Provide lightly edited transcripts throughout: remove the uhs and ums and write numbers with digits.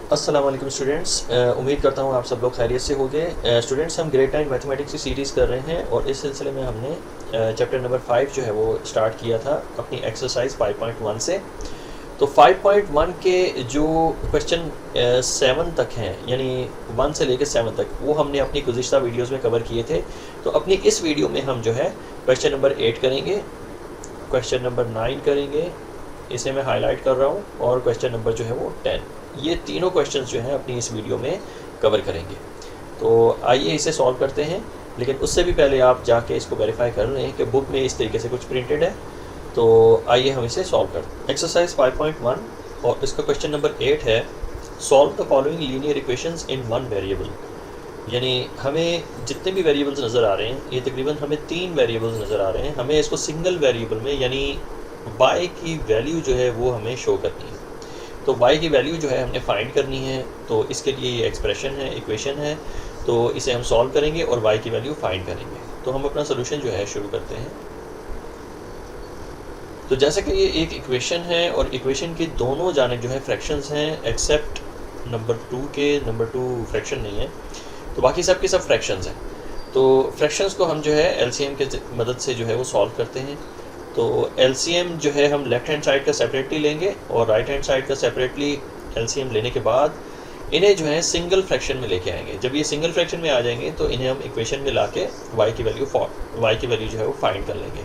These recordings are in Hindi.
अस्सलाम वालेकुम स्टूडेंट्स, उम्मीद करता हूँ आप सब लोग खैरियत से होंगे। स्टूडेंट्स, हम ग्रेड 9 मैथमेटिक्स की सीरीज़ कर रहे हैं और इस सिलसिले में हमने चैप्टर नंबर 5 जो है वो स्टार्ट किया था अपनी एक्सरसाइज 5.1 से। तो 5.1 के जो क्वेश्चन 7 तक हैं, यानी 1 से लेकर 7 तक, वो हमने अपनी गुज़िश्ता वीडियोज़ में कवर किए थे। तो अपनी इस वीडियो में हम जो है क्वेश्चन नंबर 8 करेंगे, क्वेश्चन नंबर 9 करेंगे, इसे मैं हाईलाइट कर रहा हूँ, और क्वेश्चन नंबर जो है वो 10। ये तीनों क्वेश्चंस जो हैं अपनी इस वीडियो में कवर करेंगे। तो आइए इसे सॉल्व करते हैं, लेकिन उससे भी पहले आप जाके इसको वेरीफाई कर लें कि बुक में इस तरीके से कुछ प्रिंटेड है। तो आइए हम इसे सॉल्व करते हैं। एक्सरसाइज 5.1 और इसका क्वेश्चन नंबर 8 है, solve the following linear equations in one variable. यानी हमें जितने भी वेरिएबल्स नज़र आ रहे हैं, ये तकरीबन हमें 3 वेरिएबल्स नज़र आ रहे हैं, हमें इसको सिंगल वेरिएबल में यानी y की वैल्यू जो है वो हमें शो करनी है। तो y की वैल्यू जो है हमने फाइंड करनी है, तो इसके लिए ये एक्सप्रेशन है, इक्वेशन है, तो इसे हम सॉल्व करेंगे और y की वैल्यू फाइंड करेंगे। तो हम अपना सोल्यूशन जो है शुरू करते हैं। तो जैसे कि ये एक इक्वेशन है और इक्वेशन की दोनों जानिब जो है फ्रैक्शंस हैं, एक्सेप्ट नंबर 2 के, नंबर 2 फ्रैक्शन नहीं है, तो बाकी सब के सब फ्रैक्शंस हैं। तो फ्रैक्शंस को हम जो है एलसीएम के मदद से जो है वो सॉल्व करते हैं। तो एलसीएम जो है हम लेफ़्ट हैंड साइड का सेपरेटली लेंगे और राइट हैंड साइड का सेपरेटली एलसीएम लेने के बाद इन्हें जो है सिंगल फ्रैक्शन में लेके आएंगे। जब ये सिंगल फ्रैक्शन में आ जाएंगे तो इन्हें हम इक्वेशन में ला के वाई की वैल्यू जो है वो फाइंड कर लेंगे।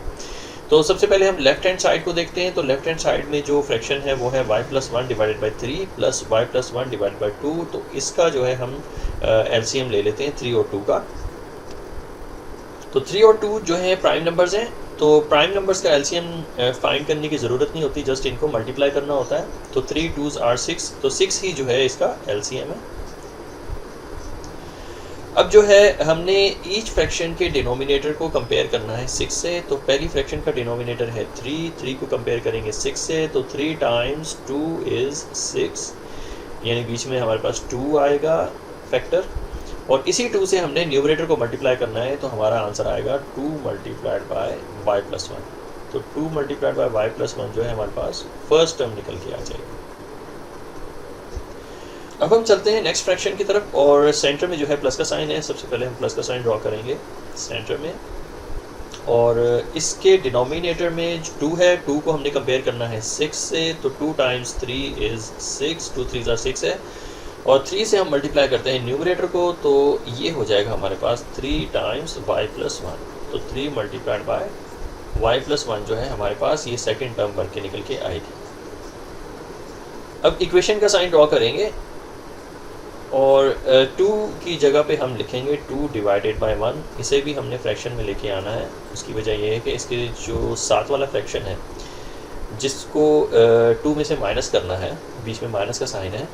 तो सबसे पहले हम लेफ्ट हैंड साइड को देखते हैं। तो लेफ्ट हैंड साइड में जो फ्रैक्शन है वो है y+1 divided by 3 plus y+1 divided by 2। तो इसका जो है हम एलसीएम ले लेते हैं 3 और 2 का। तो 3 और 2 जो है प्राइम नंबर्स हैं, तो प्राइम नंबर्स का एलसीएम फाइंड करने की ज़रूरत नहीं होती, जस्ट इनको मल्टीप्लाई करना होता है। तो 3 2s are 6, तो 6 ही जो है इसका एलसीएम है। अब जो है हमने ईच फ्रैक्शन के डिनोमिनेटर को कंपेयर करना है 6 से। तो पहली फ्रैक्शन का डिनोमिनेटर है 3 को कंपेयर करेंगे 6 से, तो 3 टाइम्स 2 इज़ 6, यानी बीच में हमारे पास 2 आएगा फैक्टर, और इसी 2 से हमने न्यूमरेटर को मल्टीप्लाई करना है, तो हमारा आंसर आएगा 2 मल्टीप्लाइड बाय y+1। तो 2 मल्टीप्लाइड बाय y+1 जो है हमारे पास फर्स्ट टर्म निकल के आ जाएगी। अब हम चलते हैं नेक्स्ट फ्रैक्शन की तरफ, और सेंटर में जो है प्लस का साइन है। सबसे पहले हम प्लस का साइन ड्रॉ करेंगे सेंटर में, और इसके डिनोमिनेटर में 2 है, 2 को हमने कंपेयर करना है 6 से। तो 2 टाइम्स 3 इज़ 6, 2 3s are 6 है, और 3 से हम मल्टीप्लाई करते हैं न्यूमरेटर को, तो ये हो जाएगा हमारे पास 3 टाइम्स y+1। तो 3 मल्टीप्लाइड बाय y+1 जो है हमारे पास ये सेकंड टर्म बन के निकल के आएगी। अब इक्वेशन का साइन ड्रॉ करेंगे, और 2 की जगह पे हम लिखेंगे 2 डिवाइडेड बाय 1। इसे भी हमने फ्रैक्शन में लेके आना है। उसकी वजह यह है कि इसके जो 7 वाला फ्रैक्शन है, जिसको 2 में से माइनस करना है, बीच में माइनस का साइन है,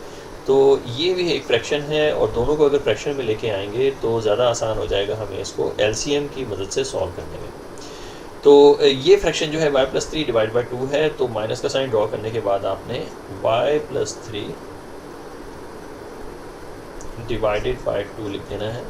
तो ये भी एक फ्रैक्शन है, और दोनों को अगर फ्रैक्शन में लेके आएंगे तो ज़्यादा आसान हो जाएगा हमें इसको एलसीएम की मदद से सॉल्व करने में। तो ये फ्रैक्शन जो है y+3 डिवाइड बाई 2 है, तो माइनस का साइन ड्रॉ करने के बाद आपने y+3 डिवाइडेड बाई 2 लिख देना है।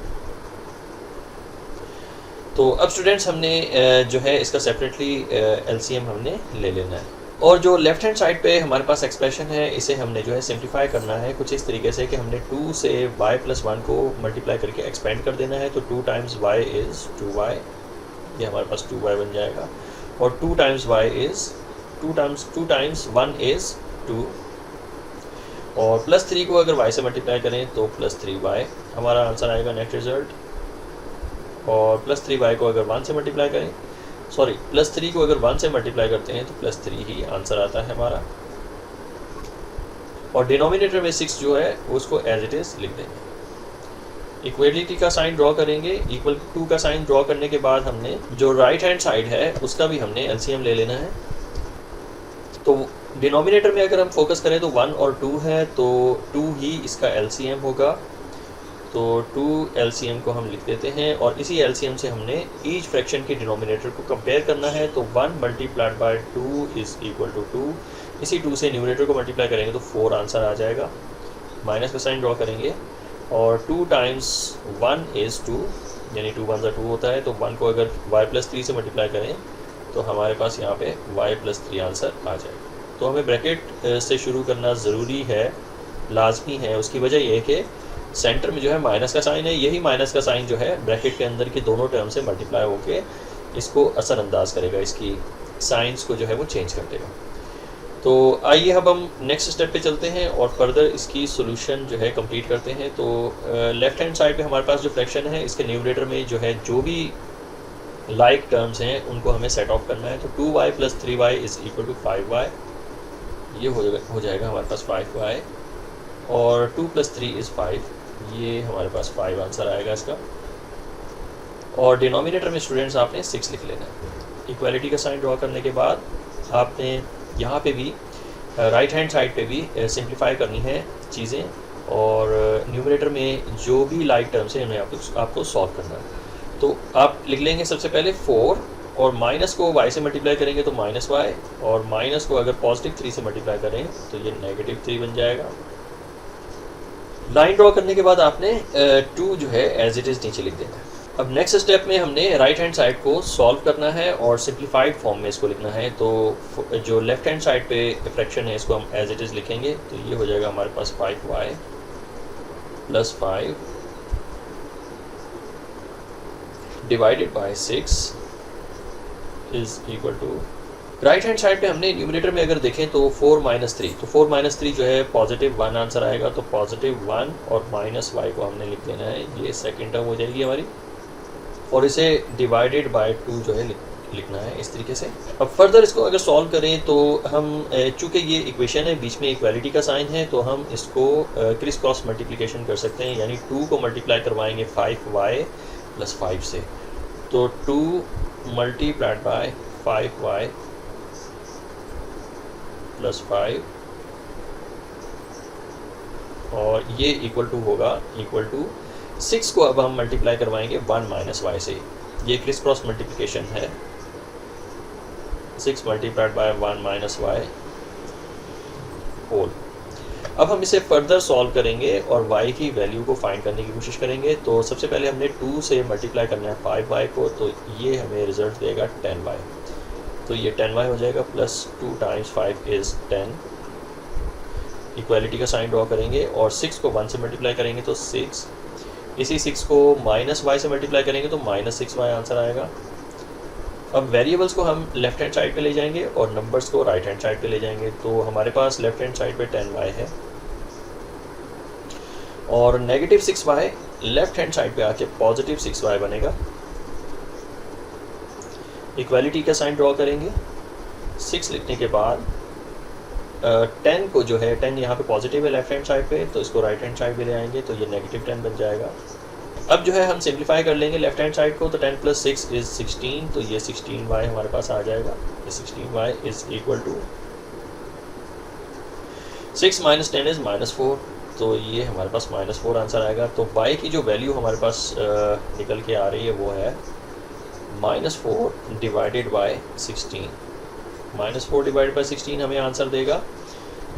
तो अब स्टूडेंट्स हमने जो है इसका सेपरेटली एलसीएम हमने ले लेना है, और जो लेफ्ट हैंड साइड पे हमारे पास एक्सप्रेशन है, इसे हमने जो है सिंप्लीफाई करना है कुछ इस तरीके से कि हमने 2 से y+1 को मल्टीप्लाई करके एक्सपेंड कर देना है। तो 2 टाइम्स y इज़ 2y, ये हमारे पास 2y बन जाएगा, और 2 times y is 2 times 1 is 2, और +3 को अगर y से मल्टीप्लाई करें तो +3y हमारा आंसर आएगा नेट रिज़ल्ट, और +3y को अगर 1 से मल्टीप्लाई करें, +3 को अगर 1 से मल्टीप्लाई करते हैं तो +3 ही आंसर आता है हमारा, और डिनोमिनेटर में 6 जो है उसको एज इट इज़ लिख देंगे। इक्वलिटी का साइन ड्रॉ करेंगे, इक्वल टू का साइन ड्रॉ करने के बाद हमने जो राइट हैंड साइड है उसका भी हमने एलसीएम ले लेना है। तो डिनोमिनेटर में अगर हम फोकस करें तो 1 और 2 है, तो 2 ही इसका एलसीएम होगा, तो 2 एलसीएम को हम लिख देते हैं, और इसी एलसीएम से हमने ईच फ्रैक्शन के डिनोमिनेटर को कंपेयर करना है। तो 1 multiplied by 2 is equal to 2, इसी 2 से न्यूमरेटर को मल्टीप्लाई करेंगे तो 4 आंसर आ जाएगा। माइनस का साइन ड्रॉ करेंगे, और 2 टाइम्स 1 इज़ 2, यानी 2 1 2 होता है। तो 1 को अगर y+3 से मल्टीप्लाई करें तो हमारे पास यहाँ पे y+3 आंसर आ जाएगा। तो हमें ब्रैकेट से शुरू करना ज़रूरी है, लाजमी है, उसकी वजह यह है कि सेंटर में जो है माइनस का साइन है, यही माइनस का साइन जो है ब्रैकेट के अंदर की दोनों टर्म से मल्टीप्लाई होके इसको असरअंदाज करेगा, इसकी साइंस को जो है वो चेंज कर देगा। तो आइए अब हम नेक्स्ट स्टेप पे चलते हैं और फर्दर इसकी सोल्यूशन जो है कंप्लीट करते हैं। तो लेफ़्ट हैंड साइड पे हमारे पास जो फ्रैक्शन है, इसके न्यूमरेटर में जो है जो भी लाइक टर्म्स हैं उनको हमें सेट ऑफ करना है। तो 2y + 3y = 5y, ये हो जाएगा हमारे पास 5y, और 2 + 3 = 5, ये हमारे पास 5 आंसर आएगा इसका। और डिनोमिनेटर में स्टूडेंट्स आपने 6 लिख लेना है। इक्वालिटी का साइन ड्रॉ करने के बाद आपने यहाँ पे भी राइट हैंड साइड पे भी सिंप्लीफाई करनी है चीज़ें, और न्यूमरेटर में जो भी लाइक टर्म्स हैं उन्हें आपको सॉल्व करना है। तो आप लिख लेंगे सबसे पहले 4, और माइनस को y से मल्टीप्लाई करेंगे तो -y, और माइनस को अगर +3 से मल्टीप्लाई करें तो ये -3 बन जाएगा। लाइन ड्रॉ करने के बाद आपने 2 जो है एज इट इज़ नीचे लिख देना है। अब नेक्स्ट स्टेप में हमने राइट हैंड साइड को सॉल्व करना है और सिंप्लीफाइड फॉर्म में इसको लिखना है। तो जो लेफ़्ट हैंड साइड पे फ्रैक्शन है इसको हम एज इट इज़ लिखेंगे, तो ये हो जाएगा हमारे पास 5y + 5 divided by 6 = right hand side पे हमने न्यूमरेटर में अगर देखें तो 4 - 3, तो 4 - 3 जो है +1 आंसर आएगा। तो +1 और -y को हमने लिख लेना है, ये सेकेंड टर्म हो जाएगी हमारी, और इसे डिवाइडेड बाय 2 जो है लिखना है इस तरीके से। अब फर्दर इसको अगर सॉल्व करें तो हम चूँकि ये इक्वेशन है, बीच में इक्वालिटी का साइन है, तो हम इसको क्रिस क्रॉस मल्टीप्लिकेशन कर सकते हैं, यानी 2 को मल्टीप्लाई करवाएंगे 5y + 5 से। तो 2 × 5y + 5, और ये होगा 6 को अब हम मल्टीप्लाई करवाएंगे 1 - y से। ये क्रिस क्रॉस मल्टीप्लिकेशन है, 6 × 1 - y होल। अब हम इसे फर्दर सॉल्व करेंगे और y की वैल्यू को फाइंड करने की कोशिश करेंगे। तो सबसे पहले हमने 2 से मल्टीप्लाई करना है 5y को, तो ये हमें रिजल्ट देगा 10y। तो ये 10y हो जाएगा, प्लस 2 × 5 = 10। इक्वालिटी का साइन ड्रॉ करेंगे और 6 को 1 से मल्टीप्लाई करेंगे तो 6, इसी 6 को -y से मल्टीप्लाई करेंगे तो -6y आंसर आएगा। अब वेरिएबल्स को हम लेफ़्ट हैंड साइड पे ले जाएंगे और नंबर्स को राइट हैंड साइड पे ले जाएंगे। तो हमारे पास लेफ़्ट हैंड साइड पे 10y है, और -6y लेफ़्ट हैंड साइड पे आके +6y बनेगा। इक्वालिटी का साइन ड्रॉ करेंगे, 6 लिखने के बाद 10 को जो है 10 यहाँ पे पॉजिटिव है लेफ़्ट हैंड साइड पे, तो इसको राइट हैंड साइड पे ले आएंगे तो ये -10 बन जाएगा। अब जो है हम सिंप्लीफाई कर लेंगे लेफ़्ट हैंड साइड को, तो 10 + 6 = 16, तो ये 16y हमारे पास आ जाएगा। 16y = 6 - 10 = -4, तो ये हमारे पास -4 आंसर आएगा। तो y की जो वैल्यू हमारे पास निकल के आ रही है वो है -4 डिवाइडेड बाय 16। -4 डिवाइडेड बाय 16 हमें आंसर देगा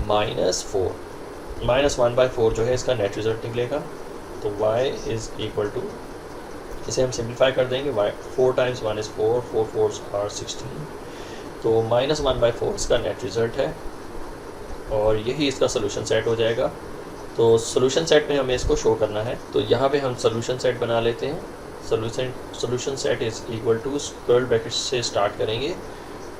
-4, -1/4 जो है इसका नेट रिजल्ट निकलेगा। तो y = इसे हम सिंप्लीफाई कर देंगे, 4 × 1 = 4, 4 4s are 16, तो -1/4 इसका नेट रिजल्ट है, और यही इसका सोल्यूशन सेट हो जाएगा। तो सोल्यूशन सेट में हमें इसको शो करना है, तो यहाँ पे हम सोल्यूशन सेट बना लेते हैं। सोल्यूशन सेट = स्क्वायर ब्रैकेट से स्टार्ट करेंगे,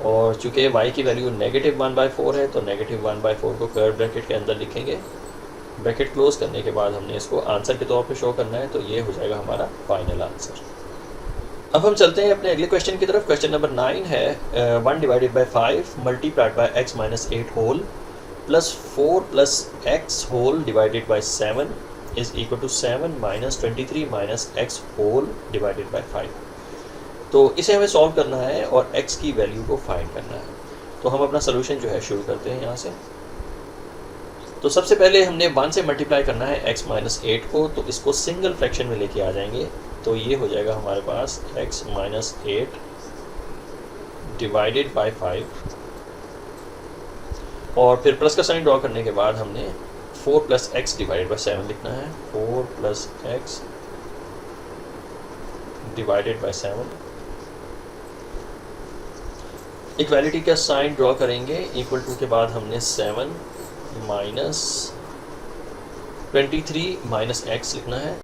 और चूँकि y की वैल्यू -1/4 है तो -1/4 को कर्व ब्रैकेट के अंदर लिखेंगे। ब्रैकेट क्लोज करने के बाद हमने इसको आंसर के तौर पे शो करना है, तो ये हो जाएगा हमारा फाइनल आंसर। अब हम चलते हैं अपने अगले क्वेश्चन की तरफ। क्वेश्चन नंबर 9 है 1 / 5 multiplied by x - 8 whole plus 4 + x whole divided by 7 = 7 - 23 - x whole divided by 5। तो इसे हमें सॉल्व करना है और x की वैल्यू को फाइंड करना है। तो हम अपना सोल्यूशन जो है शुरू करते हैं यहाँ से। तो सबसे पहले हमने 1 से मल्टीप्लाई करना है x - 8 को, तो इसको सिंगल फ्रैक्शन में लेके आ जाएंगे। तो ये हो जाएगा हमारे पास x - 8 डिवाइडेड बाय 5, और फिर प्लस का साइन ड्रॉ करने के बाद हमने 4 + x डिवाइडेड बाय 7 लिखना है। 4 + x डिवाइडेड बाय 7। इक्वालिटी का साइन ड्रॉ करेंगे, इक्वल टू के बाद हमने 7 - 23 माइनस एक्स लिखना है,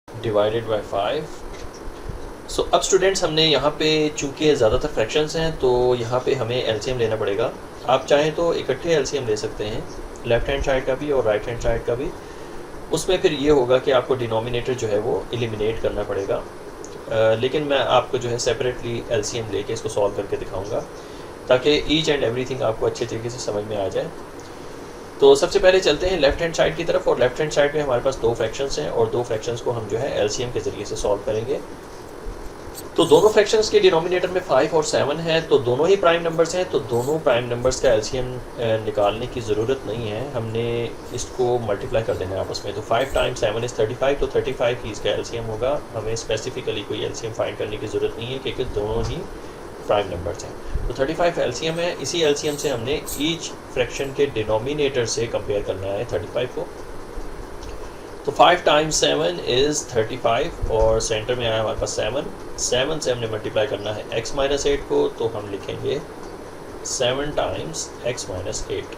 डिवाइडेड बाय 5। सो अब स्टूडेंट्स हमने यहाँ पे चूँकि ज़्यादातर फ्रैक्शंस हैं तो यहाँ पे हमें एलसीएम लेना पड़ेगा। आप चाहें तो इकट्ठे एलसीएम ले सकते हैं, लेफ़्ट हैंड साइड का भी और राइट हैंड साइड का भी। उसमें फिर ये होगा कि आपको डिनोमिनेटर जो है वो एलिमिनेट करना पड़ेगा, लेकिन मैं आपको जो है सेपरेटली एलसीएम लेके इसको सॉल्व करके दिखाऊंगा ताकि ईच एंड एवरीथिंग आपको अच्छे तरीके से समझ में आ जाए। तो सबसे पहले चलते हैं लेफ़्ट हैंड साइड की तरफ, और लेफ़्ट हैंड साइड में हमारे पास दो फ्रैक्शंस हैं और दो फ्रैक्शंस को हम जो है एलसीएम के ज़रिए से सॉल्व करेंगे। तो दोनों फ्रैक्शंस के डिनोमिनेटर में 5 और 7 है, तो दोनों ही प्राइम नंबर्स हैं, तो दोनों प्राइम नंबर्स का एलसीएम निकालने की ज़रूरत नहीं है, हमने इसको मल्टीप्लाई कर देना है आपस में। तो 5 टाइम्स 7 इज़ 35, तो 35 ही इसका एलसीएम होगा। हमें स्पेसिफिकली कोई एलसीएम फाइंड करने की ज़रूरत नहीं है क्योंकि दोनों ही प्राइम नंबर्स हैं। तो 35 एलसीएम है, इसी एलसीएम से हमने ईच फ्रैक्शन के डिनोमिनेटर से कंपेयर करना है 35 को। तो 5 टाइम्स 7 इज़ 35 और सेंटर में आया हमारे पास 7 से हमने मल्टीप्लाई करना है x माइनस 8 को, तो हम लिखेंगे 7 टाइम्स x माइनस 8।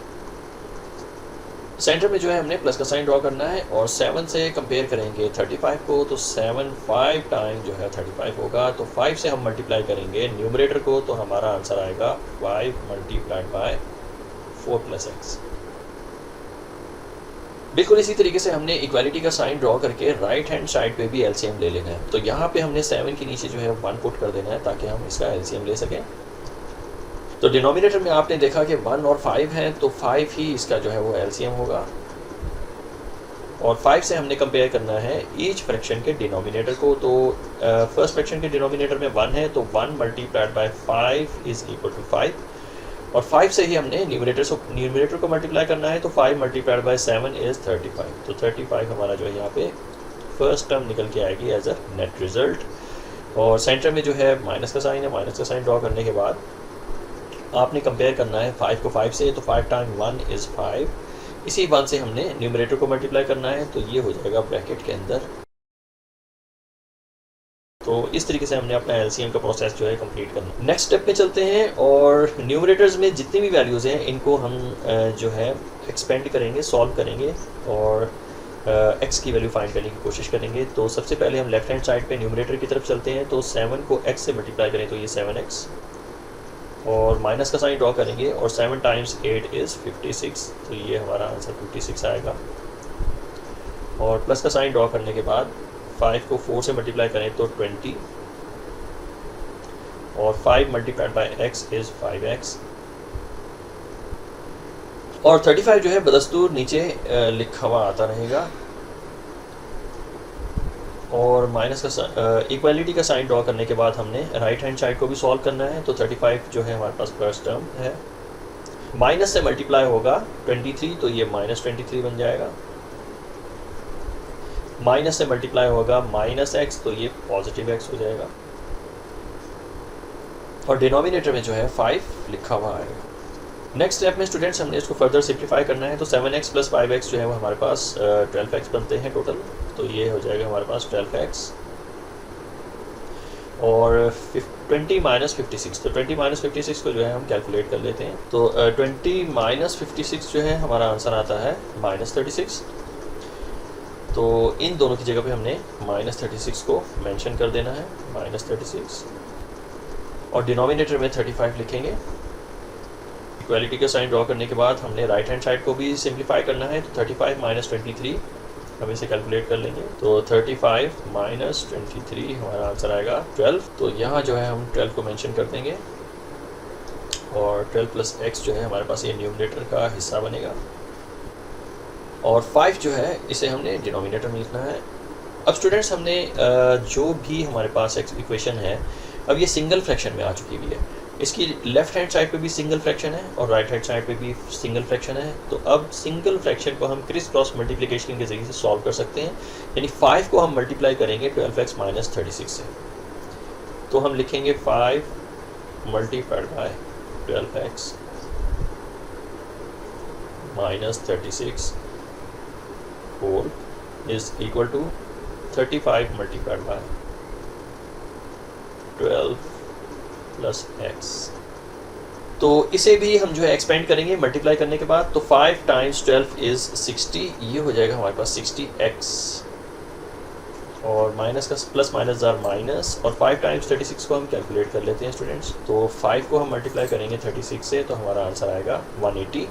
सेंटर में जो है हमने प्लस का साइन ड्रॉ करना है और 7 से कंपेयर करेंगे 35 को, तो 7 5 टाइम जो है 35 होगा। तो 5 से हम मल्टीप्लाई करेंगे न्यूमरेटर को, तो हमारा आंसर आएगा 5 मल्टीप्लाइड बाय 4 प्लस एक्स। बिल्कुल इसी तरीके से हमने इक्वालिटी का साइन ड्रॉ करके राइट हैंड साइड पे भी एलसीएम ले लेना है। तो यहाँ पे हमने 7 के नीचे जो है 1 पुट कर देना है ताकि हम इसका एलसीएम ले सकें। तो डिनोमिनेटर में आपने देखा कि 1 और 5 हैं, तो 5 ही इसका जो है वो एलसीएम होगा और 5 से हमने कंपेयर करना है ईच फ्रैक्शन के डिनोमिनेटर को। तो फर्स्ट फ्रैक्शन के डिनोमिनेटर में 1 है, तो 1 multiplied by 5 is equal to 5 और 5 से ही हमने न्यूमरेटर को मल्टीप्लाई करना है। तो 5 मल्टीप्लाइड बाय 7 इज़ 35, तो 35 हमारा जो है यहाँ पे फर्स्ट टर्म निकल के आएगी एज अ नेट रिज़ल्ट। और सेंटर में जो है माइनस का साइन है, माइनस का साइन ड्रॉ करने के बाद आपने कंपेयर करना है 5 को 5 से, तो 5 टाइम 1 इज़ 5, इसी 1 से हमने न्यूमरेटर को मल्टीप्लाई करना है, तो ये हो जाएगा ब्रैकेट के अंदर। तो इस तरीके से हमने अपना एलसीएम का प्रोसेस जो है कंप्लीट करना। नेक्स्ट स्टेप पे चलते हैं और न्यूमरेटर्स में जितनी भी वैल्यूज़ हैं इनको हम जो है एक्सपेंड करेंगे, सॉल्व करेंगे और एक्स की वैल्यू फाइंड करने की कोशिश करेंगे। तो सबसे पहले हम लेफ्ट हैंड साइड पे न्यूमरेटर की तरफ चलते हैं, तो 7 को x से मल्टीप्लाई करें तो ये 7x और माइनस का साइन ड्रॉ करेंगे और 7 टाइम्स 8 इज़ 56, तो ये हमारा आंसर 56 आएगा। और प्लस का साइन ड्रॉ करने के बाद 5 को 4 से मल्टीप्लाई करें तो 20 और 5 multiplied by x is 5x और 35 जो है बदस्तूर नीचे लिखा हुआ आता रहेगा और माइनस का इक्वालिटी का साइन ड्रॉ करने के बाद हमने राइट हैंड साइड को भी सॉल्व करना है। तो 35 जो है हमारे पास फर्स्ट टर्म है, माइनस से मल्टीप्लाई होगा 23, तो ये माइनस 23 बन जाएगा। माइनस से मल्टीप्लाई होगा माइनस एक्स, तो ये पॉजिटिव एक्स हो जाएगा और डिनोमिनेटर में जो है 5 लिखा हुआ आएगा। नेक्स्ट स्टेप में स्टूडेंट्स हमने इसको फर्दर सिंप्लीफाई करना है, तो 7x प्लस 5x जो है वो हमारे पास 12x बनते हैं टोटल, तो ये हो जाएगा हमारे पास 12x और 20 माइनस 56, तो 20 माइनस 56 को जो है हम कैलकुलेट कर लेते हैं। तो 20 माइनस 56 जो है हमारा आंसर आता है -36, तो इन दोनों की जगह पे हमने -36 को मेंशन कर देना है, -36 और डिनोमिनेटर में 35 लिखेंगे। इक्वालिटी का साइन ड्रॉ करने के बाद हमने राइट हैंड साइड को भी सिंप्लीफाई करना है, तो 35 माइनस 23 हम इसे कैलकुलेट कर लेंगे, तो 35 माइनस 23 हमारा आंसर आएगा 12, तो यहाँ जो है हम 12 को मेंशन कर देंगे और 12 प्लस x जो है हमारे पास ये न्यूमरेटर का हिस्सा बनेगा और 5 जो है इसे हमने डिनोमिनेटर में लिखना है। अब स्टूडेंट्स हमने जो भी हमारे पास इक्वेशन है अब ये सिंगल फ्रैक्शन में आ चुकी हुई है, इसकी लेफ़्ट हैंड साइड पे भी सिंगल फ्रैक्शन है और राइट हैंड साइड पे भी सिंगल फ्रैक्शन है। तो अब सिंगल फ्रैक्शन को हम क्रिस क्रॉस मल्टीप्लिकेशन के ज़रिए से सॉल्व कर सकते हैं, यानी 5 को हम मल्टीप्लाई करेंगे 12x माइनस 36 से, तो हम लिखेंगे 5 multiplied by 12x minus 36 whole is equal to 35 multiplied by 12 plus x तो इसे भी हम जो है एक्सपेंड करेंगे मल्टीप्लाई करने के बाद। तो 5 टाइम्स 12 इज़ 60, ये हो जाएगा हमारे पास 60x, और माइनस का प्लस माइनस जार माइनस, और 5 टाइम्स 36 को हम कैलकुलेट कर लेते हैं स्टूडेंट्स। तो 5 को हम मल्टीप्लाई करेंगे 36 से, तो हमारा आंसर आएगा 180।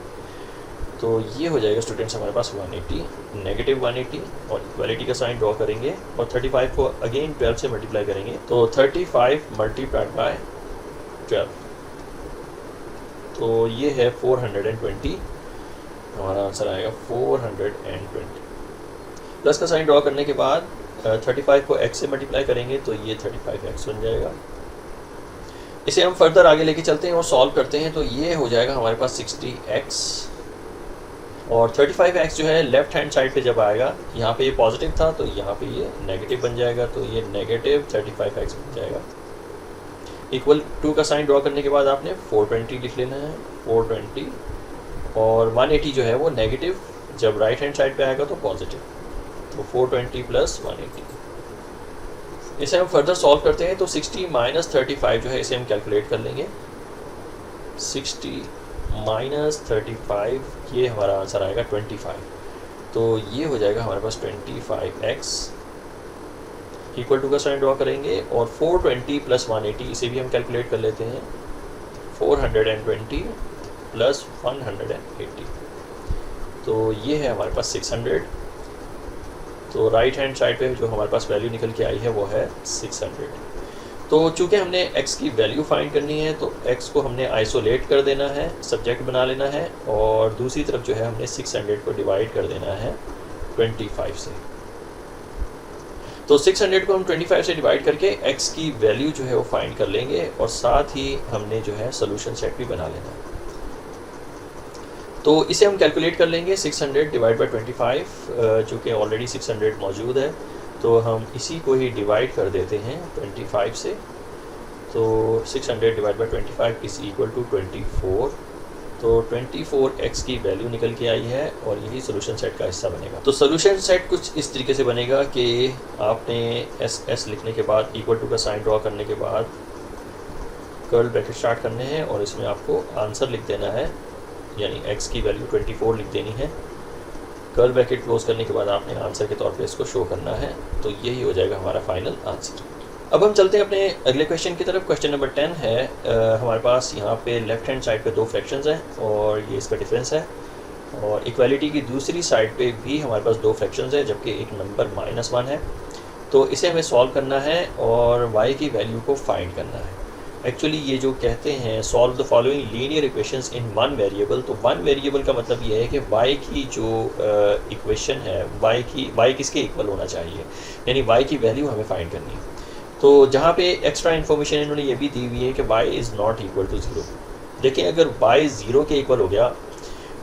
तो ये हो जाएगा स्टूडेंट्स हमारे पास 180, नेगेटिव 180, और इक्वालिटी का साइन ड्रॉ करेंगे और 35 को अगेन 12 से मल्टीप्लाई करेंगे। तो 35 मल्टीप्लाइड बाय 12, तो ये है 420, हमारा आंसर आएगा 420। प्लस का साइन ड्रॉ करने के बाद 35 को x से मल्टीप्लाई करेंगे, तो ये 35x बन जाएगा। इसे हम फर्दर आगे लेके चलते हैं और सॉल्व करते हैं। तो ये हो जाएगा हमारे पास 60x, और 35x जो है लेफ्ट हैंड साइड पे जब आएगा, यहाँ पे ये पॉजिटिव था तो यहाँ पे ये नेगेटिव बन जाएगा, तो ये नेगेटिव 35x बन जाएगा। इक्वल टू का साइन ड्रॉ करने के बाद आपने 420 लिख लेना है, 420, और 180 जो है वो नेगेटिव, जब राइट हैंड साइड पे आएगा तो पॉजिटिव, तो 420 प्लस 180। इसे हम फर्दर सॉल्व करते हैं। तो 60 माइनस 35 जो है इसे हम कैलकुलेट कर लेंगे। 60 माइनस 35, ये हमारा आंसर आएगा 25। तो ये हो जाएगा हमारे पास 25x, इक्वल टू का साइन ड्रॉ करेंगे, और 420 प्लस 180 इसे भी हम कैलकुलेट कर लेते हैं। 420 प्लस 180, तो ये है हमारे पास 600। तो राइट हैंड साइड पे जो हमारे पास वैल्यू निकल के आई है वो है 600। तो चूँकि हमने x की वैल्यू फाइंड करनी है, तो x को हमने आइसोलेट कर देना है, सब्जेक्ट बना लेना है, और दूसरी तरफ जो है हमने 600 को डिवाइड कर देना है 25 से। तो 600 को हम 25 से डिवाइड करके x की वैल्यू जो है वो फाइंड कर लेंगे, और साथ ही हमने जो है सोल्यूशन सेट भी बना लेना है। तो इसे हम कैलकुलेट कर लेंगे। 600 डिवाइड बाई 25, जो कि ऑलरेडी 600 मौजूद है, तो हम इसी को ही डिवाइड कर देते हैं 25 से। तो 600 divide by 25 is equal to 24। तो 24x की वैल्यू निकल के आई है, और यही सोल्यूशन सेट का हिस्सा बनेगा। तो सोल्यूशन सेट कुछ इस तरीके से बनेगा कि आपने एस लिखने के बाद, इक्वल टू का साइन ड्रॉ करने के बाद कर्ल ब्रैकेट स्टार्ट करने हैं, और इसमें आपको आंसर लिख देना है, यानी x की वैल्यू 24 लिख देनी है। कर्ल ब्रैकेट क्लोज करने के बाद आपने आंसर के तौर पे इसको शो करना है। तो यही हो जाएगा हमारा फाइनल आंसर। अब हम चलते हैं अपने अगले क्वेश्चन की तरफ। क्वेश्चन नंबर 10 है, हमारे पास यहाँ पे लेफ्ट हैंड साइड पे 2 फ्रैक्शंस हैं, और ये इसका डिफरेंस है, और इक्वालिटी की दूसरी साइड पे भी हमारे पास 2 फ्रैक्शंस हैं, जबकि एक नंबर -1 है। तो इसे हमें सॉल्व करना है और y की वैल्यू को फाइंड करना है। एक्चुअली ये जो कहते हैं solve the following linear equations in one variable, तो वन वेरिएबल का मतलब ये है कि y की जो इक्वेशन है, y किसके इक्वल होना चाहिए, यानी y की वैल्यू हमें फाइंड करनी है। तो जहाँ पे एक्स्ट्रा इन्फॉर्मेशन इन्होंने ये भी दी हुई है कि y is not equal to 0। देखिए, अगर y 0 के इक्वल हो गया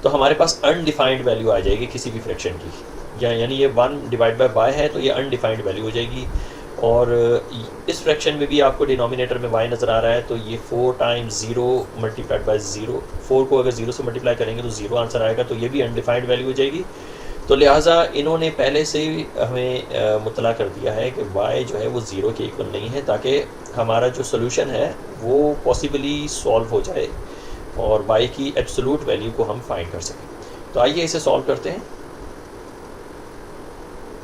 तो हमारे पास अनडिफाइंड वैल्यू आ जाएगी किसी भी फ्रैक्शन की, यानी ये 1 डिवाइड बाय y है, तो ये अनडिफाइंड वैल्यू हो जाएगी। और इस फ्रैक्शन में भी आपको डिनोमिनेटर में y नज़र आ रहा है, तो ये 4 टाइम्स 0 मल्टीप्लाइड बाय 0, 4 को अगर 0 से मल्टीप्लाई करेंगे तो 0 आंसर आएगा, तो ये भी अनडिफाइंड वैल्यू हो जाएगी। तो लिहाजा इन्होंने पहले से ही हमें मुतला कर दिया है कि y जो है वो 0 के इक्वल नहीं है, ताकि हमारा जो सोल्यूशन है वो पॉसिबली सॉल्व हो जाए और y की एब्सोल्यूट वैल्यू को हम फाइंड कर सकें। तो आइए इसे सॉल्व करते हैं।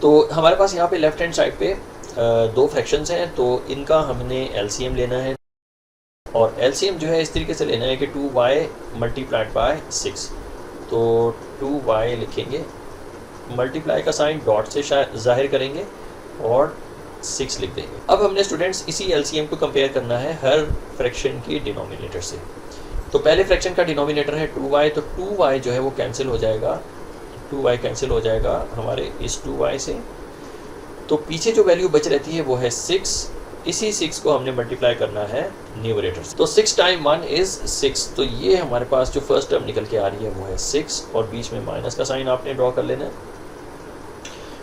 तो हमारे पास यहाँ पे लेफ्ट हैंड साइड पे 2 फ्रैक्शंस हैं, तो इनका हमने एलसीएम लेना है, और एलसीएम जो है इस तरीके से लेना है कि 2y मल्टीप्लाइड बाय 6। तो 2y लिखेंगे, मल्टीप्लाई का साइन डॉट से जाहिर करेंगे, और 6 लिख देंगे। अब हमने स्टूडेंट्स इसी एलसीएम को कंपेयर करना है हर फ्रैक्शन की डिनोमिनेटर से। तो पहले फ्रैक्शन का डिनोमिनेटर है 2y, तो 2y जो है वो कैंसिल हो जाएगा, 2y कैंसिल हो जाएगा हमारे इस 2y से। तो पीछे जो वैल्यू बच रहती है वो है 6। इसी 6 को हमने मल्टीप्लाई करना है न्यूमरेटर से। तो 6 टाइम 1 इज़ 6, तो ये हमारे पास जो फर्स्ट टर्म निकल के आ रही है वो है 6, और बीच में माइनस का साइन आपने ड्रॉ कर लेना है।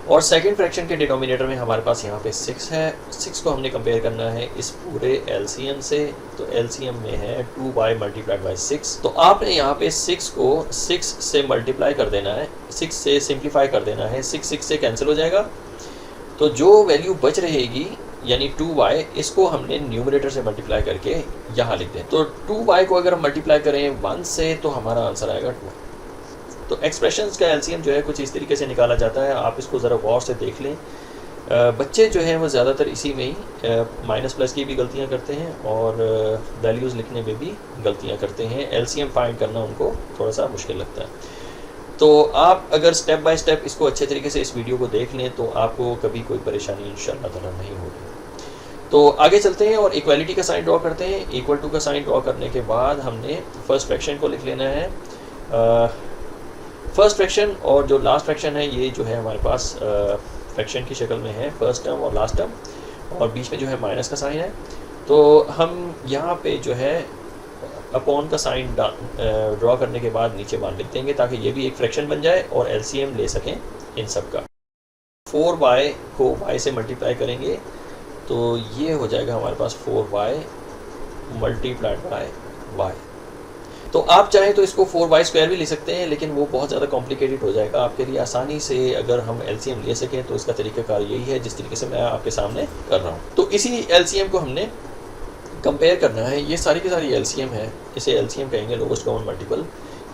और सेकंड फ्रैक्शन के डिनोमिनेटर में हमारे पास यहाँ पे 6 है, 6 को हमने कंपेयर करना है इस पूरे एलसीएम से। तो एलसीएम में है 2y मल्टीप्लाइड बाई 6। तो आपने यहाँ पे 6 को 6 से मल्टीप्लाई कर देना है, 6 से सिंप्लीफाई कर देना है, 6 से कैंसिल हो जाएगा। तो जो वैल्यू बच रहेगी यानी 2y, इसको हमने न्यूमरेटर से मल्टीप्लाई करके यहाँ लिख दें। तो 2y को अगर हम मल्टीप्लाई करें 1 से तो हमारा आंसर आएगा 2। तो एक्सप्रेशंस का एलसीएम जो है कुछ इस तरीके से निकाला जाता है, आप इसको ज़रा गौर से देख लें। बच्चे जो हैं वो ज़्यादातर इसी में ही माइनस प्लस की भी गलतियाँ करते हैं और वैल्यूज़ लिखने में भी गलतियाँ करते हैं। एलसीएम फाइंड करना उनको थोड़ा सा मुश्किल लगता है। तो आप अगर स्टेप बाय स्टेप इसको अच्छे तरीके से इस वीडियो को देख लें तो आपको कभी कोई परेशानी इंशाअल्लाह ताला नहीं होगी। तो आगे चलते हैं और इक्वालिटी का साइन ड्रॉ करते हैं। इक्वल टू का साइन ड्रॉ करने के बाद हमने फर्स्ट फ्रैक्शन को लिख लेना है। फर्स्ट फ्रैक्शन और जो लास्ट फ्रैक्शन है ये जो है हमारे पास फ्रैक्शन की शक्ल में है, फर्स्ट टर्म और लास्ट टर्म, और बीच में जो है माइनस का साइन है। तो हम यहाँ पे जो है अपॉन का साइन ड्रॉ करने के बाद नीचे 1 लिख देंगे ताकि ये भी एक फ्रैक्शन बन जाए और एलसीएम ले सकें इन सब का। 4y को y से मल्टीप्लाई करेंगे तो ये हो जाएगा हमारे पास 4y मल्टीप्लाइड बाय y। तो आप चाहें तो इसको 4y स्क्वायर भी ले सकते हैं, लेकिन वो बहुत ज़्यादा कॉम्प्लिकेटेड हो जाएगा आपके लिए। आसानी से अगर हम एलसीएम ले सकें तो इसका तरीक़ाकार यही है जिस तरीके से मैं आपके सामने कर रहा हूँ। तो इसी एलसीएम को हमने कंपेयर करना है। ये सारी की सारी एलसीएम है, इसे एलसीएम कहेंगे, लोवेस्ट कॉमन मल्टीपल।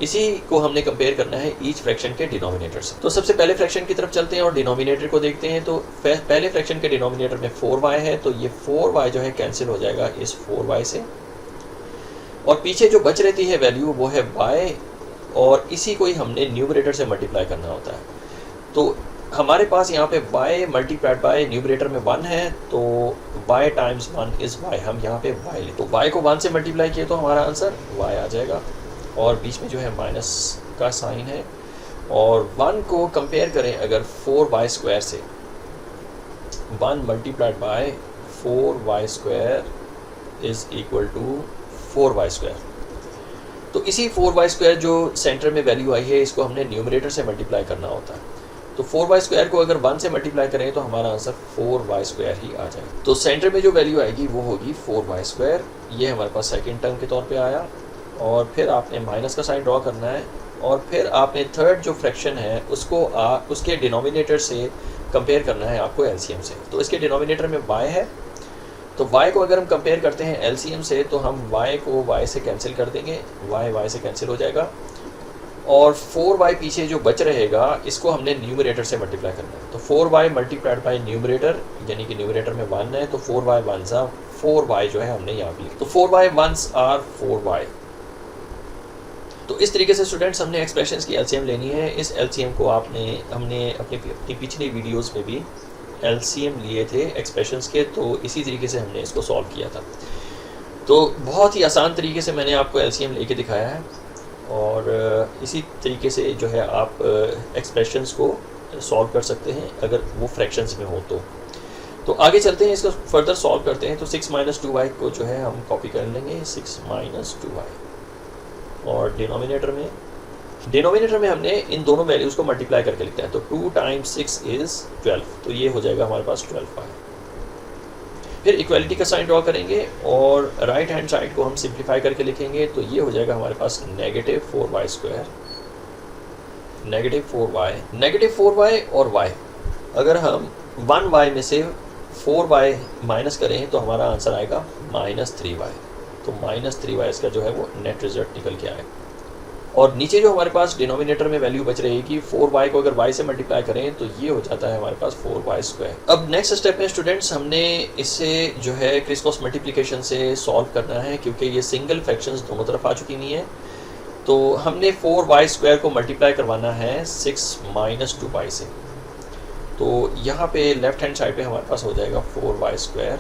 इसी को हमने कंपेयर करना है ईच फ्रैक्शन के डिनोमिनेटर से। तो सबसे पहले फ्रैक्शन की तरफ चलते हैं और डिनोमिनेटर को देखते हैं। तो पहले फ्रैक्शन के डिनोमिनेटर में 4y है, तो ये 4y जो है कैंसिल हो जाएगा इस 4y से, और पीछे जो बच रहती है वैल्यू वो है y, और इसी को ही हमने न्यूमरेटर से मल्टीप्लाई करना होता है। तो हमारे पास यहाँ पे y मल्टीप्लाइड बाय न्यूमरेटर में 1 है, तो y टाइम्स 1 इज़ y। हम यहाँ पे y ले, तो y को 1 से मल्टीप्लाई किए तो हमारा आंसर y आ जाएगा, और बीच में जो है माइनस का साइन है। और 1 को कंपेयर करें अगर 4y स्क्वायर से, 1 multiplied by 4y square is equal to 4y square. तो इसी 4y स्क्वायर जो सेंटर में वैल्यू आई है इसको हमने न्यूमरेटर से मल्टीप्लाई करना होता है। तो 4y स्क्वायर को अगर 1 से मल्टीप्लाई करें तो हमारा आंसर 4y स्क्वायर ही आ जाएगा। तो सेंटर में जो वैल्यू आएगी वो होगी 4y स्क्वायर। ये हमारे पास सेकंड टर्म के तौर पे आया, और फिर आपने माइनस का साइन ड्रॉ करना है, और फिर आपने थर्ड जो फ्रैक्शन है उसको उसके डिनोमिनेटर से कंपेयर करना है आपको एलसीएम से। तो इसके डिनोमिनेटर में y है, तो y को अगर हम कंपेयर करते हैं एलसीएम से तो हम y को y से कैंसिल कर देंगे, y से कैंसिल हो जाएगा, और 4y पीछे जो बच रहेगा इसको हमने न्यूमरेटर से मल्टीप्लाई करना है। तो 4y मल्टीप्लाइड बाय न्यूमरेटर, यानी कि न्यूमरेटर में 1 है, तो 4y 1s आर 4y जो है हमने यहाँ पे लिखा, तो 4y 1s आर 4y। तो इस तरीके से स्टूडेंट्स हमने एक्सप्रेशंस की एलसीएम लेनी है। इस एलसीएम को हमने अपनी पिछली वीडियोस में भी एलसीएम लिए थे एक्सप्रेशंस के, तो इसी तरीके से हमने इसको सॉल्व किया था। तो बहुत ही आसान तरीके से मैंने आपको एलसीएम लेके दिखाया है, और इसी तरीके से जो है आप एक्सप्रेशंस को सॉल्व कर सकते हैं अगर वो फ्रैक्शंस में हो तो आगे चलते हैं, इसको फर्दर सॉल्व करते हैं। तो 6 - 2y को जो है हम कॉपी कर लेंगे, 6 - 2y, और डिनोमिनेटर में हमने इन दोनों वैल्यूज़ को मल्टीप्लाई करके लिखता है। तो 2 टाइम्स 6 इज़ 12, तो ये हो जाएगा हमारे पास 12y। फिर इक्वालिटी का साइन ड्रॉ करेंगे और राइट हैंड साइड को हम सिंप्लीफाई करके लिखेंगे, तो ये हो जाएगा हमारे पास -4y स्क्वायर, -4y और y। अगर हम 1y में से 4y माइनस करें तो हमारा आंसर आएगा -3y। तो -3y इसका जो है वो नेट रिजल्ट निकल के आएगा। और नीचे जो हमारे पास डिनोमिनेटर में वैल्यू बच रहेगी 4y को अगर y से मल्टीप्लाई करें तो ये हो जाता है हमारे पास 4y स्क्वायर। अब नेक्स्ट स्टेप में स्टूडेंट्स हमने इसे जो है क्रिस क्रॉस मल्टीप्लिकेशन से सॉल्व करना है, क्योंकि ये सिंगल फ्रैक्शंस दोनों तरफ आ चुकी हुई हैं। तो हमने 4y स्क्वायर को मल्टीप्लाई करवाना है 6 - 2y से। तो यहाँ पे लेफ्ट हैंड साइड पे हमारे पास हो जाएगा 4y square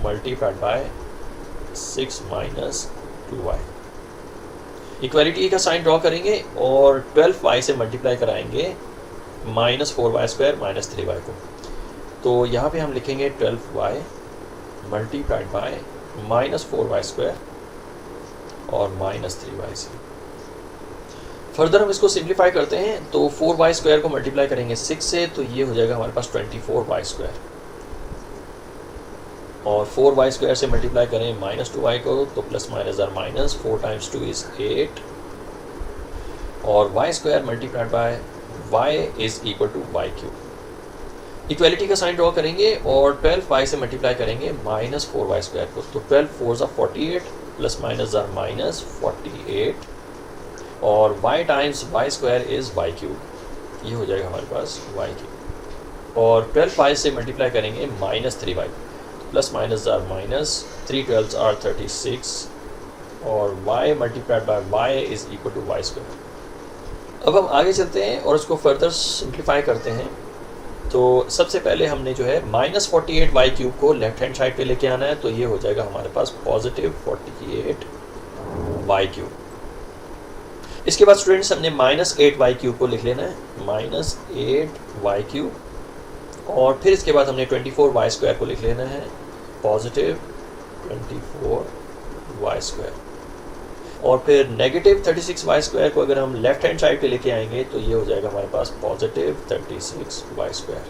multiplied bye 6 - 2y। Equality का साइन ड्रॉ करेंगे और 12y से मल्टीप्लाई कराएंगे -4y स्क्वायर -3y को। तो यहाँ पे हम लिखेंगे 12y multiplied by -4y square और -3y से। फर्दर हम इसको सिंप्लीफाई करते हैं, तो 4y स्क्वायर को मल्टीप्लाई करेंगे 6 से, तो ये हो जाएगा हमारे पास 24y स्क्वायर, और 4y स्क्वायर से मल्टीप्लाई करें -2y को तो plus minus are minus, 4 times 2 is 8, और y square multiplied by y is equal to y cube. Equality का साइन ड्रॉ करेंगे और 12y से मल्टीप्लाई करेंगे माइनस 4y स्क्वायर को। तो 12 4 ज़ा 48 प्लस माइनस ज़ा माइनस 48 और y times y square is y cube, ये हो जाएगा हमारे पास y क्यूब। और 12y से मल्टीप्लाई करेंगे माइनस 3y प्लस माइनस ज़ा माइनस 3 12 आर 36 और y multiplied by y is equal to y square. अब हम आगे चलते हैं और उसको फर्दर सिंप्लीफाई करते हैं। तो सबसे पहले हमने जो है माइनस 48 वाई क्यूब को लेफ्ट हैंड साइड पे लेके आना है, तो ये हो जाएगा हमारे पास पॉजिटिव 48 वाई क्यूब। इसके बाद स्टूडेंट्स हमने माइनस 8 वाई क्यूब को लिख लेना है, माइनस 8 वाई क्यूब। और फिर इसके बाद हमने 24 वाई स्क्वायर को लिख लेना है, पॉजिटिव 24 वाई स्क्वायर। और फिर नेगेटिव 36 वाई स्क्वायर को अगर हम लेफ्ट हैंड साइड पे लेके आएंगे तो ये हो जाएगा हमारे पास पॉजिटिव 36 वाई स्क्वायर।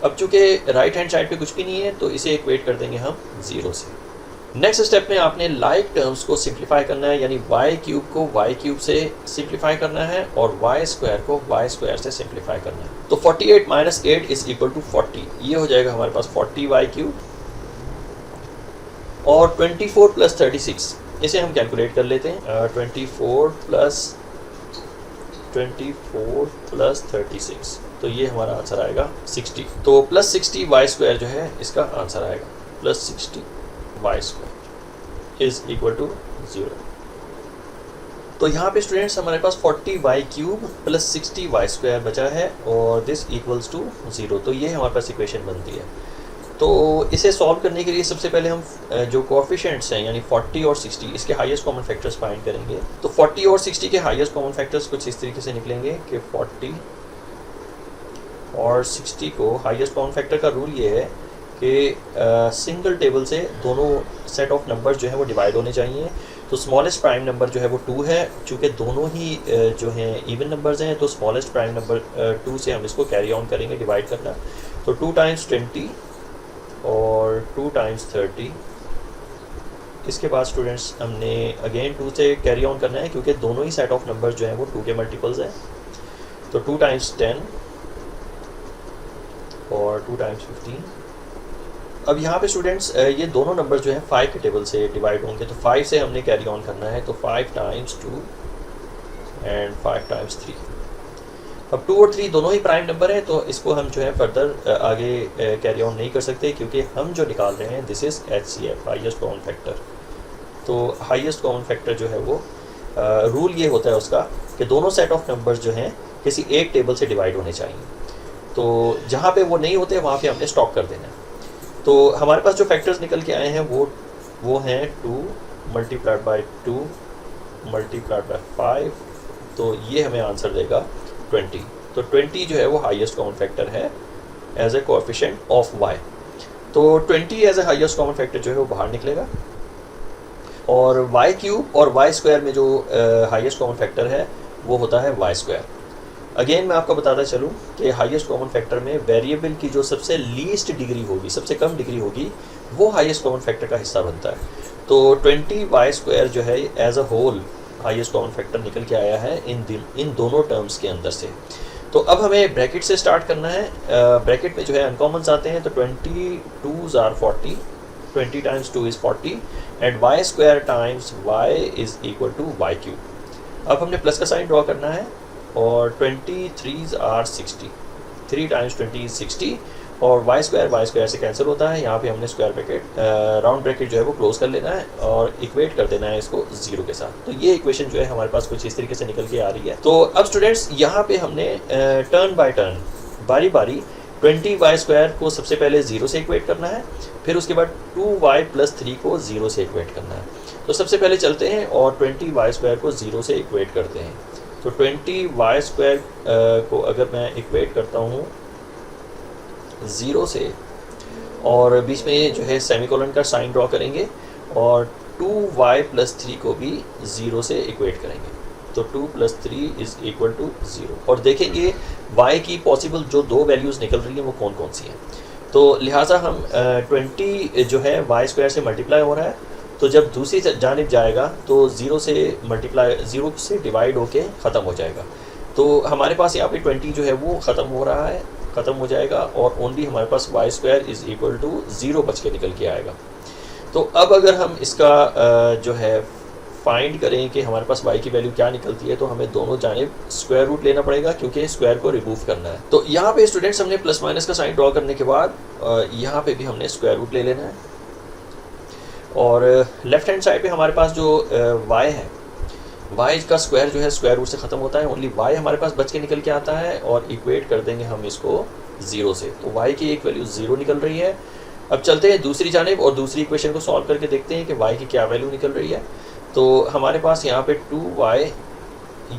अब चूंकि राइट हैंड साइड पे कुछ भी नहीं है तो इसे इक्वेट कर देंगे हम 0 से। नेक्स्ट स्टेप में आपने लाइक टर्म्स को सिंप्लीफाई करना है, यानी वाई क्यूब को वाई क्यूब से सिंप्लीफाई करना है और वाई स्क्वायर को वाई स्क्वायर से सिंप्लीफाई करना है। तो 48 माइनस 8 इज इक्वल टू 40, ये हो जाएगा हमारे पास 40 वाई क्यूब। और 24 प्लस 36 इसे हम कैलकुलेट कर लेते हैं, 24 प्लस 36, तो ये हमारा आंसर आएगा 60। तो प्लस 60 वाई स्क्वायर जो है इसका आंसर आएगा, plus 60 y square is equal to 0। तो यहाँ पे स्टूडेंट्स हमारे पास 40 y cube plus 60 y square बचा है और दिस इक्वल्स टू 0। तो ये हमारे पास इक्वेशन बनती है। तो इसे सॉल्व करने के लिए सबसे पहले हम जो कोएफिशिएंट्स हैं यानी 40 और 60 इसके हाईएस्ट कॉमन फैक्टर्स फाइंड करेंगे। तो 40 और 60 के हाईएस्ट कॉमन फैक्टर्स कुछ इस तरीके से निकलेंगे कि 40 और 60 को हाईएस्ट कॉमन फैक्टर का रूल ये है कि सिंगल टेबल से दोनों सेट ऑफ नंबर्स जो है वो डिवाइड होने चाहिए। तो स्मॉलेस्ट प्राइम नंबर जो है वो 2 है, चूँकि दोनों ही जो हैं इवन नंबर्स हैं तो स्मॉलेस्ट प्राइम नंबर 2 से हम इसको कैरी ऑन करेंगे डिवाइड करना। तो 2 टाइम्स 20 और 2 टाइम्स 30। इसके बाद स्टूडेंट्स हमने अगेन 2 से कैरी ऑन करना है क्योंकि दोनों ही सेट ऑफ नंबर्स जो हैं वो 2 के मल्टीपल्स हैं। तो 2 टाइम्स 10 और 2 टाइम्स 15। अब यहाँ पे स्टूडेंट्स ये दोनों नंबर जो हैं 5 के टेबल से डिवाइड होंगे, तो 5 से हमने कैरी ऑन करना है। तो 5 टाइम्स 2 एंड 5 टाइम्स 3। अब 2 और 3 दोनों ही प्राइम नंबर हैं तो इसको हम जो है फर्दर आगे कैरी ऑन नहीं कर सकते क्योंकि हम जो निकाल रहे हैं this is HCF, highest common factor. तो हाईएस्ट कॉमन फैक्टर जो है वो रूल ये होता है उसका कि दोनों सेट ऑफ नंबर्स जो हैं किसी एक टेबल से डिवाइड होने चाहिए। तो जहाँ पे वो नहीं होते वहाँ पे हमने स्टॉप कर देना है। तो हमारे पास जो फैक्टर्स निकल के आए हैं वो हैं 2 मल्टीप्लाइड बाई 2 मल्टीप्लाइड बाई 5, तो ये हमें आंसर देगा 20। तो 20 जो है वो हाईएस्ट कॉमन फैक्टर है as a coefficient of y। तो 20 as a highest common factor जो है वो बाहर निकलेगा और y क्यूब और y स्क्वायर में जो हाईएस्ट कॉमन फैक्टर है वो होता है y स्क्वायर। अगेन मैं आपको बताता चलूँ कि हाईएस्ट कॉमन फैक्टर में वेरिएबल की जो सबसे लीस्ट डिग्री होगी, सबसे कम डिग्री होगी, वो हाईएस्ट कॉमन फैक्टर का हिस्सा बनता है। तो 20 वाई स्क्वायर जो है as a whole highest common factor निकल के आया है इन दोनों टर्म्स के अंदर से। तो अब हमें ब्रैकेट से स्टार्ट करना है। ब्रैकेट में जो है अनकॉमन्स आते हैं, तो 22 are 40, 20 times 2 is 40 and y square times y is equal to y cube. अब हमने प्लस का साइन ड्रॉ करना है और 23 आर 60, 3 टाइम्स 20 इज़ 60 और वाई स्क्वायर से कैंसिल होता है। यहाँ पे हमने स्क्वायर ब्रैकेट राउंड ब्रैकेट जो है वो क्लोज कर लेना है और इक्वेट कर देना है इसको 0 के साथ। तो ये इक्वेशन जो है हमारे पास कुछ इस तरीके से निकल के आ रही है। तो अब स्टूडेंट्स यहाँ पे हमने टर्न बाय टर्न बारी बारी 20 वाई स्क्वायर को सबसे पहले 0 से इक्वेट करना है, फिर उसके बाद 2y प्लस 3 को 0 से इक्वेट करना है। तो सबसे पहले चलते हैं और 20 वाई स्क्वायर को 0 से इक्वेट करते हैं। तो 20 वाई स्क्वायर को अगर मैं इक्वेट करता हूँ 0 से और बीच में जो है सेमीकोलन का साइन ड्रॉ करेंगे और 2y प्लस 3 को भी 0 से इक्वेट करेंगे। तो 2 प्लस 3 इज़ इक्वल टू 0 और देखेंगे y की पॉसिबल जो 2 वैल्यूज़ निकल रही हैं वो कौन कौन सी हैं। तो लिहाजा हम 20 जो है वाई स्क्वायर से मल्टीप्लाई हो रहा है, तो जब दूसरी जानिब जाएगा तो 0 से डिवाइड होके ख़त्म हो जाएगा। तो हमारे पास यहाँ पे 20 जो है वो ख़त्म हो रहा है ख़त्म हो जाएगा और ओनली हमारे पास Y square is equal to 0 बच के निकल के आएगा। तो अब अगर हम इसका जो है फाइंड करें कि हमारे पास y की वैल्यू क्या निकलती है, तो हमें दोनों जानिब स्क्वायर रूट लेना पड़ेगा क्योंकि स्क्वायर को रिमूव करना है। तो यहाँ पे स्टूडेंट्स हमने प्लस माइनस का साइन ड्रॉ करने के बाद यहाँ पे भी हमने स्क्वायर रूट ले लेना है और लेफ्ट हैंड साइड पे हमारे पास जो y है, y का स्क्वायर जो है स्क्वायर रूट से ख़त्म होता है, ओनली y हमारे पास बच के निकल के आता है और इक्वेट कर देंगे हम इसको 0 से। तो y की एक वैल्यू 0 निकल रही है। अब चलते हैं दूसरी जानिब और दूसरी इक्वेशन को सॉल्व करके देखते हैं कि y की क्या वैल्यू निकल रही है। तो हमारे पास यहाँ पे 2y,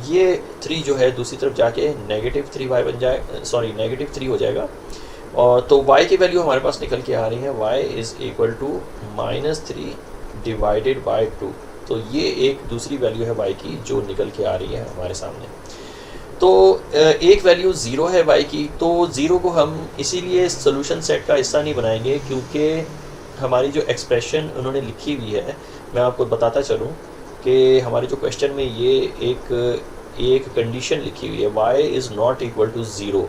ये 3 जो है दूसरी तरफ जाके नेगेटिव 3y बन जाए, सॉरी नेगेटिव 3 हो जाएगा। और तो y की वैल्यू हमारे पास निकल के आ रही है, y is equal to -3 divided by 2। तो ये एक दूसरी वैल्यू है y की जो निकल के आ रही है हमारे सामने। तो एक वैल्यू 0 है y की, तो 0 को हम इसीलिए सोल्यूशन सेट का हिस्सा नहीं बनाएंगे क्योंकि हमारी जो एक्सप्रेशन उन्होंने लिखी हुई है, मैं आपको बताता चलूँ कि हमारे जो क्वेश्चन में ये एक कंडीशन लिखी हुई है, y is not equal to 0।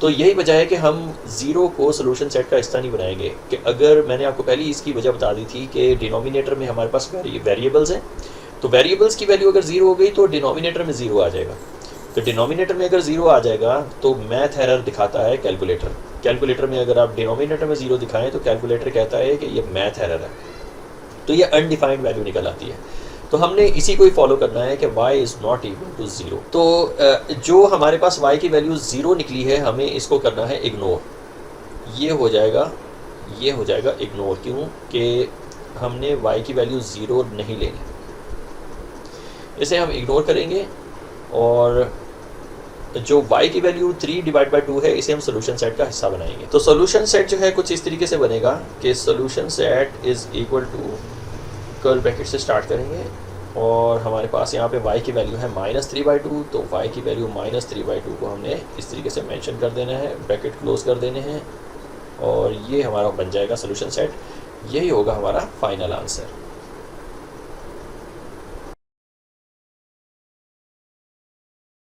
तो यही वजह है कि हम 0 को सोल्यूशन सेट का हिस्सा नहीं बनाएंगे। कि अगर मैंने आपको पहले ही इसकी वजह बता दी थी कि डिनोमिनेटर में हमारे पास वेरिएबल्स हैं, तो वेरिएबल्स की वैल्यू अगर 0 हो गई तो डिनोमिनेटर में 0 आ जाएगा। तो डिनोमिनेटर में अगर 0 आ जाएगा तो मैथ एरर दिखाता है कैलकुलेटर में अगर आप डिनोमिनेटर में 0 दिखाएं तो कैलकुलेटर कहता है कि ये मैथ एरर है, तो ये अनडिफाइंड वैल्यू निकल आती है। तो हमने इसी को ही फॉलो करना है कि y is not equal to 0। तो जो हमारे पास y की वैल्यू 0 निकली है, हमें इसको करना है इग्नोर। ये हो जाएगा इग्नोर। क्यों? कि हमने y की वैल्यू 0 नहीं लेनी, इसे हम इग्नोर करेंगे। और जो y की वैल्यू 3 डिवाइड बाई 2 है, इसे हम सोल्यूशन सेट का हिस्सा बनाएंगे। तो सोल्यूशन सेट जो है कुछ इस तरीके से बनेगा कि solution set is equal to, curl bracket से स्टार्ट करेंगे और हमारे पास यहाँ पे y की वैल्यू है -3/2। तो y की वैल्यू -3/2 को हमने इस तरीके से मेंशन कर देना है, ब्रैकेट क्लोज कर देने हैं और ये हमारा बन जाएगा सोल्यूशन सेट। यही होगा हमारा फाइनल आंसर।